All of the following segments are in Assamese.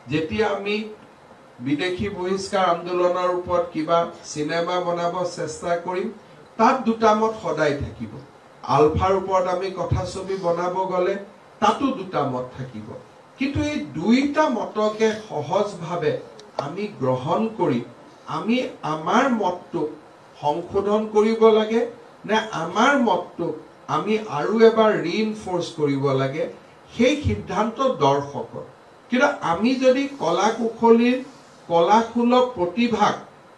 যেতিয়া আমি বিদেশী বহিষ্কাৰ আন্দোলনৰ ওপৰত কিবা সিনেমা বনাব চেষ্টা কৰিম তাত দুটা মত সদায় থাকিব আলফাৰ ওপৰত আমি কথা ছবি বনাব গলে তাতো দুটা মত থাকিব কিন্তু এই দুইটা মতকে সহজভাৱে আমি গ্ৰহণ কৰি আমি আমাৰ মতটো সংশোধন কৰিব লাগে নে আমাৰ মতটো আমি আৰু এবাৰ ৰিইনফোৰ্স কৰিব লাগে সেই সিদ্ধান্ত দৰ্শকৰ কিন্তু আমি যদি কলা কুশলীৰ কলাসুলভ প্ৰতিভাক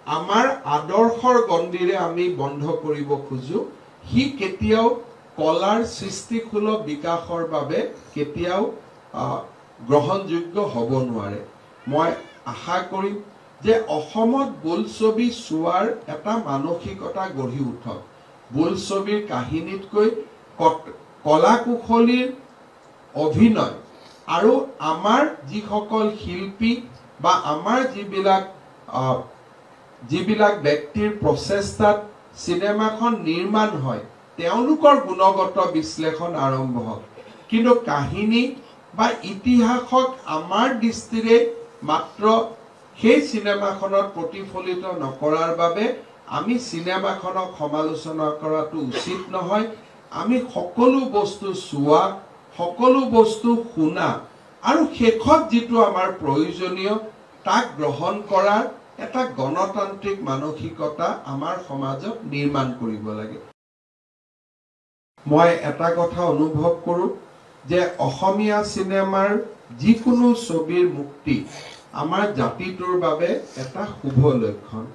আমাৰ আদৰ্শৰ গণ্ডিৰে আমি বন্ধ কৰিব খুজো হি কেতিয়াও কলাৰ সৃষ্টিসুলভ বিকাশৰ বাবে কেতিয়াও গ্ৰহণযোগ্য হ'ব নোৱাৰে মই আশা কৰিম যে অসমত বোলছবি চোৱাৰ এটা মানসিকতা গঢ়ি উঠক বোলছবিৰ কাহিনীতকৈ কলা কুশলীৰ অভিনয় আৰু আমাৰ যিসকল শিল্পী বা আমাৰ যিবিলাক ব্যক্তিৰ প্ৰচেষ্টাত সিনেমাখন নিৰ্মাণ হয় তেওঁলোকৰ গুণগত বিশ্লেষণ আৰম্ভ হয় কিন্তু কাহিনী বা ইতিহাসক আমাৰ দৃষ্টিৰে মাত্ৰ সেই সিনেমাখনত প্ৰতিফলিত নকৰাৰ বাবে আমি সিনেমাখনক সমালোচনা কৰাটো উচিত নহয় আমি সকলো বস্তু চোৱা সকলো বস্তু শুনা আৰু শেষত যেটো আমাৰ প্ৰয়োজনীয় তাক গ্ৰহণ কৰাৰ এটা গণতান্ত্ৰিক মানসিকতা আমাৰ সমাজত নিৰ্মাণ কৰিব লাগে মই এটা কথা অনুভৱ কৰো যে অসমীয়া সিনেমাৰ যিকোনো ছবিৰ মুক্তি আমাৰ জাতিটোৰ বাবে এটা শুভ লক্ষণ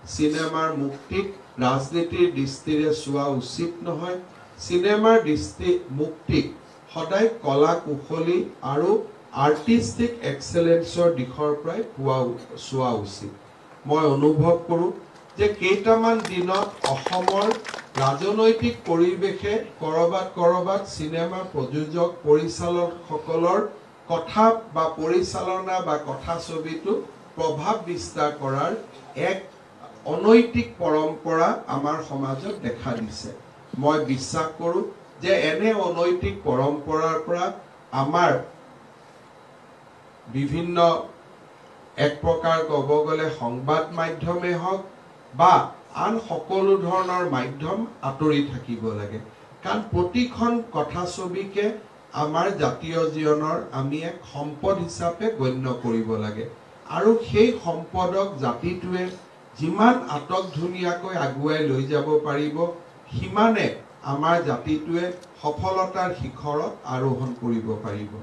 সিনেমাৰ মুক্তিক ৰাজনীতিৰ দৃষ্টিৰে চোৱা উচিত নহয় সিনেমাৰ মুক্তিক সদায় কলা কুশলী আৰু আৰ্টিস্টিক এক্সেলেন্সৰ দিশৰ পৰাই চোৱা উচিত মই অনুভৱ কৰো যে কেইটামান দিনত অসমৰ ৰাজনৈতিক পৰিৱেশে কৰবাত সিনেমা প্ৰযোজক পৰিচালকসকলৰ কথা বা পৰিচালনা বা কথা ছবিটো প্ৰভাৱ বিস্তাৰ কৰাৰ এক অনৈতিক পৰম্পৰা আমাৰ সমাজত দেখা দিছে মই বিশ্বাস কৰো যে এনে অনৈতিক পৰম্পৰাৰ পৰা আমাৰ বিভিন্ন এক প্ৰকাৰ ক'ব গ'লে সংবাদ মাধ্যমে হওক বা আন সকলো ধৰণৰ মাধ্যম আঁতৰি থাকিব লাগে কাৰণ প্ৰতিখন কথা ছবিকে আমাৰ জাতীয় জীৱনৰ আমি এক সম্পদ হিচাপে গণ্য কৰিব লাগে আৰু সেই সম্পদক জাতিটোৱে যিমান আটক ধুনীয়াকৈ আগুৱাই লৈ যাব পাৰিব সিমানে আমাৰ জাতিটোৱে সফলতাৰ শিখৰত আৰোহণ কৰিব পাৰিব